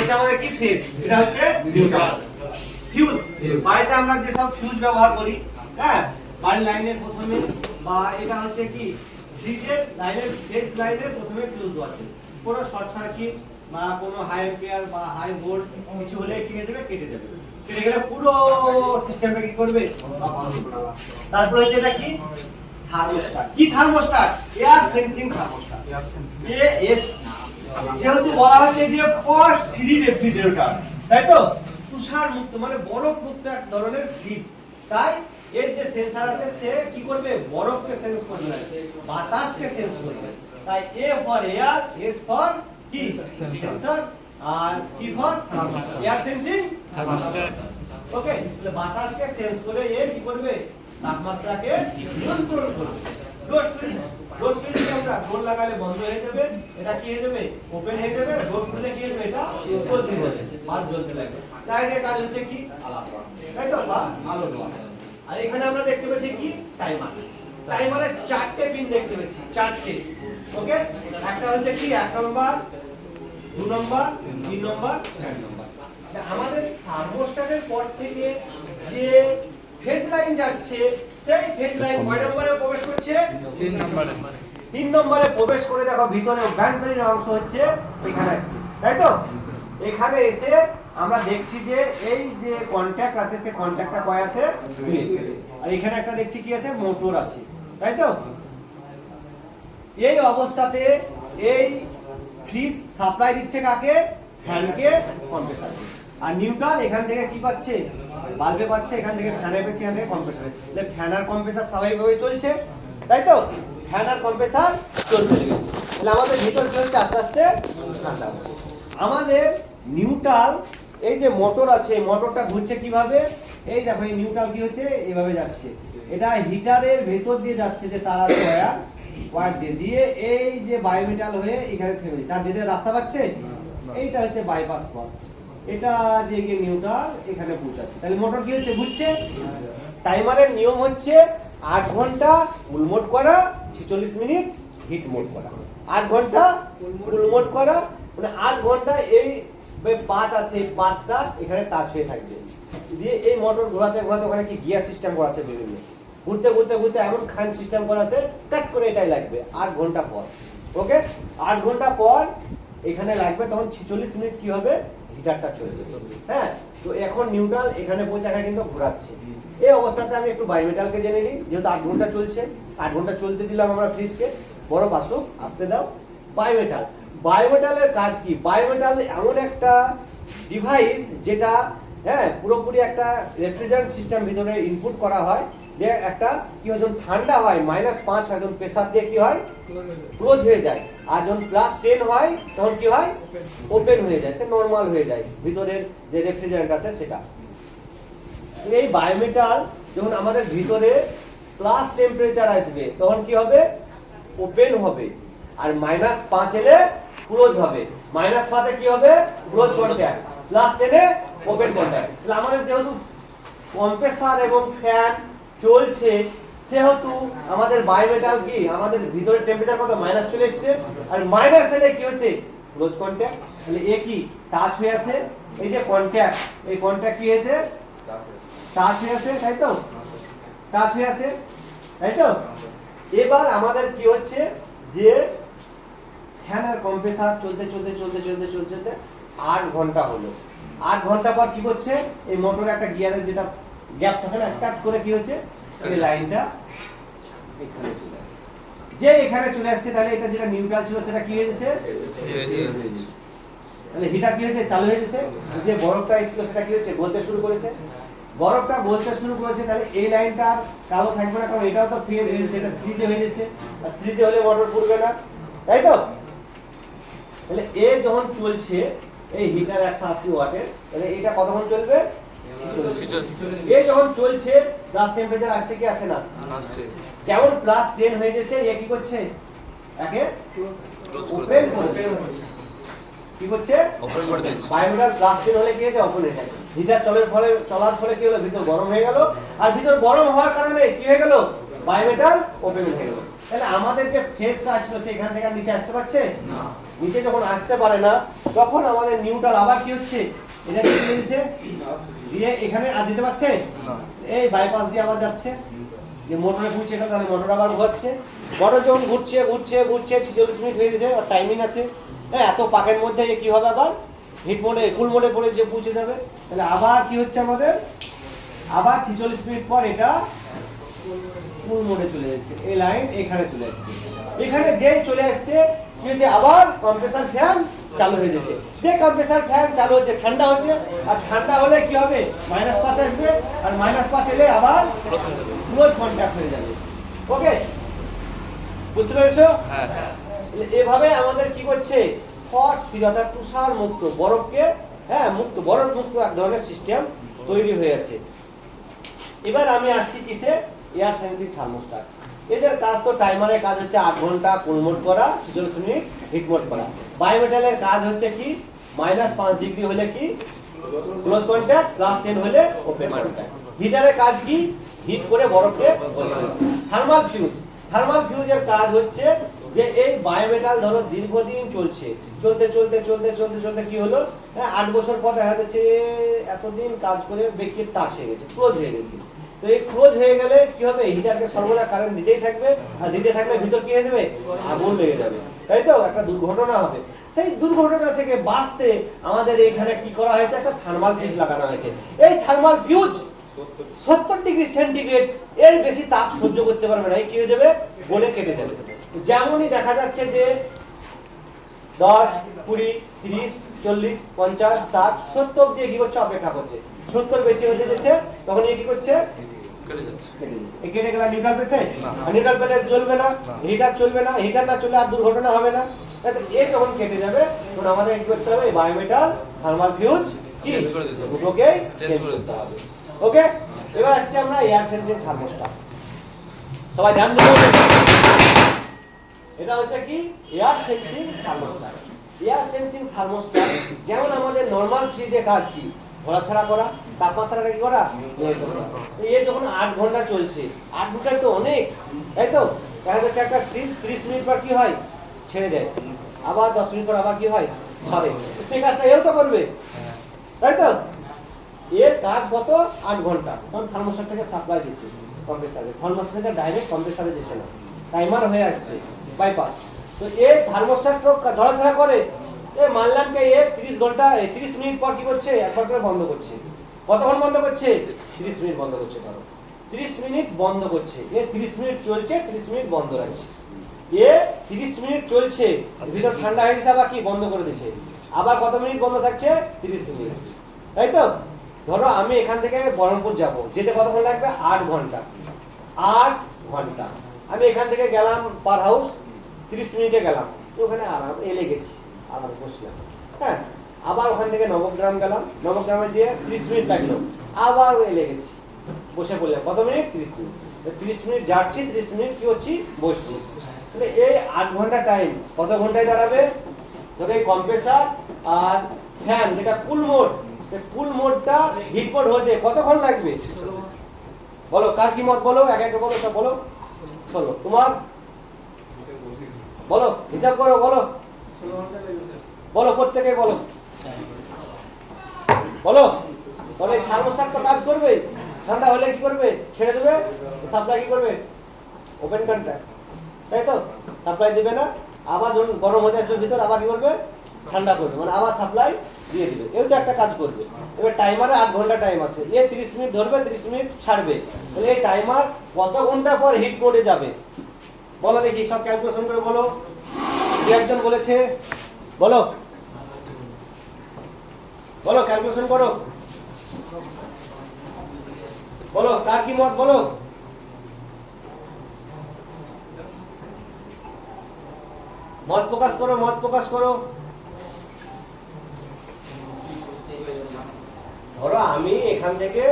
এটা আমাদের কি ফেজ, এটা হচ্ছে নিউট্রাল। ফিউজ, বাড়িতে আমরা যে সব ফিউজ ব্যবহার করি, হ্যাঁ, বাড়ির লাইনের প্রথমে, বা এটা হচ্ছে কি ফ্রিজের লাইনের, ফেজ লাইনের প্রথমে ফিউজ আছে। কোনো শর্ট সার্কিট বা কোনো হাই অ্যাম্পিয়ার বা হাই ভোল্ট কিছু হলে কি হয়ে যাবে, কেটে যাবে। কেটে গেলে পুরো সিস্টেমটা কি করবে, তারপর হচ্ছে এটা কি থার্মোস্ট্যাট। কি thermostat? Air sensing thermostat, as. যেহেতু বলা হচ্ছে যে ফ্রস্ট ফ্রি রেফ্রিজারেটর, তাই তো, তুষার মুক্ত মানে বরফ মুক্ত এক ধরনের ফ্রিজ। তাই এর যে সেন্সর আছে সে কি করবে, বরফকে সেন্স করবে, বাতাসকে সেন্স করবে। তাই A for air, S for কি সেন্সর, আর কি ফর এয়ার সেন্সিং থার্মোস্ট্যাট। ওকে, তাহলে বাতাসকে সেন্স করে এ কি করবে, তাপমাত্রাকে নিয়ন্ত্রণ করবে। ডোর সুইচ, ডোর সুইচে আমরা ডোর লাগালে বন্ধ হয়ে যাবে, এটা কি হয়ে যাবে, ওপেন হয়ে যাবে। ডোর খুললে কি হয়ে যাবে, এটা ক্লোজ হয়ে যাবে, বাল্ব জ্বলতে লাগবে। লাইটের কাজ হচ্ছে কি আলো, তাই তো, বা আলো দেওয়া। আর এখানে আমরা দেখতে পাচ্ছি কি টাইমার। টাইমারে চারটে পিন দেখতে পাচ্ছি, চারটে। ওকে, একটা হচ্ছে কি 1 নম্বর, 2 নম্বর, 3 নম্বর, 4 নম্বর। আমাদের থার্মোস্ট্যাটের পর থেকে যে ফেজ লাইন যাচ্ছে, সেই ফেজ লাইন কয় নম্বরে প্রবেশ করছে, 3 নম্বরে। 3 নম্বরে প্রবেশ করে দেখো ভিতরে ব্যান্ডারির অংশ হচ্ছে এখানে আসছে, তাই তো। এখানে এসে আমরা দেখছি যে এই যে কন্টাক্ট আছে, সে কন্টাক্টটা কয় আছে, 2। আর এখানে একটা দেখছি কি আছে, মোটর আছে, তাই তো। এই অবস্থাতে এই ফ্রিজ সাপ্লাই দিচ্ছে কাকে, ফ্যানকে, কম্প্রেসারকে। আর নিউট্রাল এখান থেকে কি পাচ্ছে, বাল্বে পাচ্ছে, এখান থেকে ফ্যানে পাচ্ছে, এখান থেকে কম্প্রেসারে। তাহলে ফ্যান আর কম্প্রেসার স্বাভাবিকভাবে চলছে, তাই তো। ফ্যান আর কম্প্রেসার চলতে লেগেছে, তাহলে আমাদের ভিতর কি হচ্ছে, আস্তে আস্তে ঠান্ডা হচ্ছে। আমাদের নিউট্রাল এই যে মোটর আছে, এই মোটরটা ঘুরছে কিভাবে, এই দেখো এই নিউট্রাল কি হচ্ছে, এইভাবে যাচ্ছে। এটা হিটারের ভেতর দিয়ে যাচ্ছে, যে তারা ওয়ার দিয়ে এই যে বায়োমেটাল হয়ে এখানে থেমে যাচ্ছে। আর যেটা রাস্তা পাচ্ছে, এইটা হচ্ছে বাইপাস পথ, এটা দিয়ে গিয়ে নিউট্রাল এখানে পৌঁছাচ্ছে। তাহলে মোটর কি হচ্ছে, ঘুরছে। টাইমারের নিয়ম হচ্ছে 8 ঘন্টা ফুল মোড করা, 46 মিনিট হিট মোড করা। 8 ঘন্টা ফুল মোড করা মানে 8 ঘন্টা এই পাত আছে, পাতটা এখানে টাচ হয়ে থাকবে, দিয়ে এই মোটর ঘোরাতে ঘোরাতে ওখানে কি গিয়ার সিস্টেম করা আছে বিভিন্ন, ঘুরতে ঘুরতে ঘুরতে এমন খান সিস্টেম করা আছে, কাট করে এটাই লাগবে 8 ঘন্টা পর। ওকে, 8 ঘন্টা পর এখানে লাগবে, তখন 46 মিনিট কি হবে, হিটারটা চলবে। হ্যাঁ, তো এখন নিউট্রাল এখানে পৌঁছে কিন্তু ঘোরাচ্ছে। এই অবস্থাতে আমি একটু বায়োমেটালকে জেনে নিই, যেহেতু 8 ঘন্টা চলছে, 8 ঘন্টা চলতে দিলাম আমরা ফ্রিজকে, বরফ আসুক, আসতে দাও। বায়োমেটাল, বায়োমেটালের কাজ কি, বায়োমেটাল এমন একটা ডিভাইস যেটা, হ্যাঁ, পুরোপুরি একটা রেফ্রিজারেন্ট সিস্টেম ভিতরে ইনপুট করা হয়, যে একটা কি হয়, যখন ঠান্ডা হয় -5 হয়, তখন প্রেসার দিয়ে কি হয়, ক্লোজ হয়ে যায়। আর যখন +10 হয় তখন কি হয়, ওপেন হয়ে যায়, সে নরমাল হয়ে যায় ভিতরের যে রেফ্রিজারেন্ট আছে সেটা। এই বায়োমেটাল যখন আমাদের ভিতরে প্লাস টেম্পারেচার আসবে, তখন কি হবে, ওপেন হবে। আর -5 এলে ক্লোজ হবে। -5 এ কি হবে, ক্লোজ কন্টাক্ট, +10 এ ওপেন কন্টাক্ট। তাহলে আমাদের যেহেতু কম্প্রেসার এবং ফ্যান চলছে, সেহেতু আমাদের বায়োমেটাল কি, আমাদের ভিতরে টেম্পারেচার কত, মাইনাস চলে এসেছে, আর মাইনাস এলে কি হচ্ছে, ক্লোজ কন্টাক্ট। তাহলে এ কি টাচ হয়ে আছে, এই যে কন্টাক্ট, এই কন্টাক্ট কি হয়েছে, টাচ হয়ে আছে, তাই তো, টাচ হয়ে আছে, তাই তো। এবার আমাদের কি হচ্ছে, যে ফ্যান আর কম্প্রেসার চলতে চলতে চলতে চলতে চলতে 8 ঘন্টা হলো। 8 ঘন্টা পর কি হচ্ছে, এই মোটরে একটা গিয়ারের যেটা গ্যাপ থাকে না, কাট করে কি হচ্ছে, এই লাইনটা এখানে চলে আসছে। যে এখানে চলে আসছে, তাহলে এটা যেটা নিউট্রাল ছিল সেটা কি হয়ে যাচ্ছে, তাহলে হিটার কি হয়েছে, চালু হয়ে গেছে। যে বরফটা এসেছিল সেটা কি হচ্ছে, গলতে শুরু করেছে, বরফটা গলতে শুরু করেছে। তাহলে এই লাইনটা আর কালো থাকবে না, কারণ এটাও তো ফেড হয়ে গেছে, এটা সিজে হয়ে গেছে, আর সিজে হলে মোটর পুড়বে না, তাই তো। তাহলে এ যখন চলছে, এই হিটার 180 ওয়াটের, তাহলে এটা কতক্ষণ চলবে, এ যখন চলছে প্লাস টেম্পারেচার আসছে কি আসে না, আসছে। যেমন +10 হয়ে গেছে, এ কি করছে, একে ওপেন করছে, কি করছে, ওপেন করে দিচ্ছে। বায়োমেটাল +10 হলে কি হয়েছে, ওপেন হয়ে যায়। হিটার চলার ফলে কি হলো, ভিতর গরম হয়ে গেল, আর ভিতর গরম হওয়ার কারণে কি হয়ে গেল, বায়োমেটাল ওপেন হয়ে গেল। তাহলে আমাদের যে ফেজটা আসছিল সেখান থেকে নিচে আসতে পারছে না। নিচে যখন আসতে পারে না তখন আমাদের নিউট্রাল আবার কি হচ্ছে, এটা কি দিয়েছে দিয়ে এখানে আর দিতে পারছে না, এই বাইপাস দিয়ে আবার যাচ্ছে, যে মোটরে ঘুরছে, এটা তাহলে মোটর আবার ঘুরছে, মোটর যখন ঘুরছে ঘুরছে ঘুরছে 46 মিনিট হয়ে গেছে, আর টাইমিং আছে, হ্যাঁ এত পাকের মধ্যে কি হবে, আবার হিট মোডে কুল মোডে পড়ে যে পৌঁছে যাবে। তাহলে আবার কি হচ্ছে আমাদের, আবার 46 মিনিট পর এটা কুল মোডে চলে যাচ্ছে, এই লাইন এখানে চলে আসছে, এখানে যেই চলে আসছে কি হচ্ছে, আবার কম্প্রেসার ফ্যান চালু হয়ে যাচ্ছে, যে কম্প্রেসার ফ্যান চালু হচ্ছে ঠান্ডা হচ্ছে, আর ঠান্ডা হলে কি হবে -5 আসবে, আর -5 এলে আবার ক্লোজ কন্ট্যাক্ট হয়ে যাবে। ওকে, বুঝতে পেরেছো? হ্যাঁ। এভাবে আমাদের কি করছে, ফর্স ফ্রি অর্থাৎ তুষার মুক্ত বরফকে, হ্যাঁ মুক্ত বরফ মুক্ত এক ধরনের সিস্টেম তৈরি হয়ে আছে। এবার আমি আসছি কিসে, এয়ার সেন্সিং থার্মোস্ট্যাট। এদের কাজ তো টাইমারের কাজ হচ্ছে 8 ঘন্টা কুল মোড করা, 46 মিনিট হিট মোড করা। বায়োমেটালের কাজ হচ্ছে কি, -5 ডিগ্রি হলে কি ক্লোজ কন্ট্যাক্ট, +10 হলে ওপেন কন্ট্যাক্ট। হিটারের কাজ কি, হিট করে বরফকে গলে দেওয়া। থার্মাল ফিউজ, থার্মাল ফিউজের কাজ হচ্ছে যে এই বায়োমেটাল ধরো দীর্ঘদিন চলছে, চলতে চলতে চলতে চলতে চলতে কি হলো, হ্যাঁ 8 বছর পর দেখা যাচ্ছে এতদিন কাজ করে বেকের টাচ হয়ে গেছে, ক্লোজ হয়ে গেছে। তো এই ক্লোজ হয়ে গেলে কি হবে, হিটারকে সর্বদা কারেন্ট দিতেই থাকবে, আর দিতে থাকলে ভিতর কি হয়ে যাবে, আগুন লেগে যাবে, তাই তো একটা দুর্ঘটনা হবে। সেই দুর্ঘটনা থেকে বাঁচতে আমাদের এখানে কি করা হয়েছে, একটা থার্মাল ফিউজ লাগানো হয়েছে। এই থার্মাল ফিউজ 70 ডিগ্রি সেন্টিগ্রেড এর বেশি তাপ সহ্য করতে পারবে না, এই কি হয়ে যাবে, গলে কেটে যাবে। যেমনই দেখা যাচ্ছে যে 10, 20, 30, 40, 50, 60, 70 অবধি কি করছে, অপেক্ষা করছে। 70 বেশি হয়ে যাচ্ছে, তখন এই কি করছে, কেটে যাচ্ছে। এই কেটে গেলে নিউট্রাল পেছে, নিউট্রাল পেলে জ্বলবে না, হিটার চলবে না, হিটার না চলে আর দুর্ঘটনা হবে না। তাহলে এই যখন কেটে যাবে তখন আমাদের কি করতে হবে, বায়োমেটাল থার্মাল ফিউজ চেঞ্জ করে দিতে হবে, ওকে চেঞ্জ করতে হবে। ওকে, এবার আসছে আমরা এয়ার সেন্সিং থার্মোস্ট্যাট। সবাই ধ্যান দিতে হবে, এটা হচ্ছে কি air sensing thermostat. Air sensing thermostat যেমন আমাদের নরমাল ফ্রিজে কাজ কি, ঘোরাছাড়া করা, তাপমাত্রাটা কি করা, এই যখন 8 ঘন্টা চলছে, 8 ঘন্টা তো অনেক, তাই তো দেখা যাচ্ছে একটা ফ্রিজ 30 মিনিট পর কি হয়, ছেড়ে দেয়, আবার 10 মিনিট পর আবার কি হয়, ধরে, সেই কাজটা এও তো করবে, তাই তো। এর কাজ কত, 8 ঘন্টা, কারণ থার্মোস্ট্যাট থেকে সাপ্লাই দিচ্ছে কম্প্রেসারে, থার্মোস্ট্যাট থেকে ডাইরেক্ট কম্প্রেসারে যাচ্ছে না, টাইমার হয়ে আসছে বাইপাস। তো এই থার্মোস্ট্যাট তো ধরাছাড়া করে, এই মানলাম কে এ 30 ঘন্টা 30 মিনিট পর কি করছে, একবার করে বন্ধ করছে। কতক্ষণ বন্ধ করছে, 30 মিনিট বন্ধ করছে, ধরো 30 মিনিট বন্ধ করছে, এ 30 মিনিট চলছে, 30 মিনিট বন্ধ রাখছে, এ 30 মিনিট চলছে, ভিতর ঠান্ডা হয়ে গেছে, আবার কি বন্ধ করে দিচ্ছে, আবার কত মিনিট বন্ধ থাকছে, 30 মিনিট, তাই তো। ধরো আমি এখান থেকে বহরমপুর যাব, যেতে কতক্ষণ লাগবে, 8 ঘন্টা, 8 ঘন্টা। আমি এখান থেকে গেলাম পার হাউস 30 মিনিটে গেলাম, তো ওখানে আরাম এলে গেছি, আরাম বসলাম, হ্যাঁ আবার ওখান থেকে নবগ্রাম গেলাম, নবগ্রামে যেয়ে 30 মিনিট লাগলো, আবার এলে গেছি, বসে পড়লাম, কত মিনিট, 30 মিনিট। 30 মিনিট যাচ্ছি, 30 মিনিট কি হচ্ছি, বসছি। তাহলে এই 8 ঘন্টা টাইম কত ঘন্টায় দাঁড়াবে, ধরো এই কম্প্রেসার আর ফ্যান যেটা ফুল মোড, সেই ফুল মোডটা হিট মোড হতে কতক্ষণ লাগবে, বলো কার কি মত, বলো এক এক বলো, সব বলো, চলো তোমার বলো, হিসাব করো, বলো বলো প্রত্যেকে বলো, বলো। তাহলে থার্মোস্ট্যাট তো কাজ করবে, ঠান্ডা হলে কি করবে, ছেড়ে দেবে, সাপ্লাই কি করবে, ওপেন কন্ট্যাক্ট, তাই তো, সাপ্লাই দিবে না, আবার যখন গরম হতে আসবে ভিতর, আবার কি করবে, ঠান্ডা করবে, মানে আবার সাপ্লাই দিয়ে দিবে, এও তো একটা কাজ করবে। এবার টাইমারে 8 ঘন্টা টাইম আছে, এ 30 মিনিট ধরবে, 30 মিনিট ছাড়বে, তাহলে এই টাইমার কত ঘন্টা পর হিট মোডে যাবে, বলো দেখি, সব ক্যালকুলেশন করে বলো। একজন বলেছে, বলো বলো ক্যালকুলেশন করো, বলো কার কি মত, বলো মত প্রকাশ করো, মত প্রকাশ করো। ধরো আমি এখান থেকে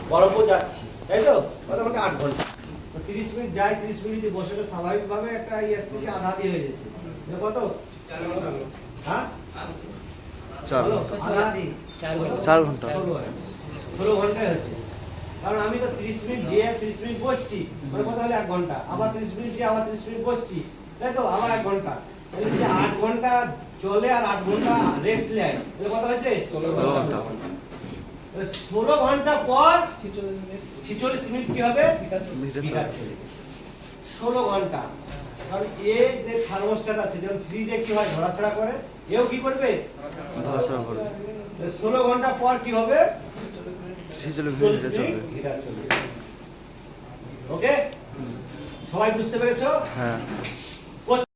বহরমপুর যাচ্ছি, তাই তো, কত ঘন্টা, 8 ঘন্টা, 30 মিনিট যাই, 30 মিনিট বসে তো স্বাভাবিকভাবে একটা আসছে যে আধা দিয়ে হয়ে গেছে, কত, 4 ঘন্টা, 16 ঘন্টায় হয়েছে, কারণ আমি তো 30 মিনিট যেয়ে 30 মিনিট বসছি, মানে কথা হলো 1 ঘন্টা, আবার 30 মিনিট যেয়ে আবার 30 মিনিট বসছি, তাই তো আবার 1 ঘন্টা, তাহলে যদি 8 ঘন্টা চলে আর 8 ঘন্টা রেস্ট নেয়, তাহলে কথা হচ্ছে 16 ঘন্টা। 16 ঘন্টা পর 46 মিনিট কি হবে? মিটার চলে। 16 ঘন্টা, কারণ এ যে থার্মোস্ট্যাট আছে, যেমন ফ্রিজে কি হয় ধরাছড়া করে, এও কি করবে? ধরাছড়া করবে। 16 ঘন্টা পর কি হবে? 46 মিনিট মিটার চলবে। ওকে, সবাই বুঝতে পেরেছো? হ্যাঁ।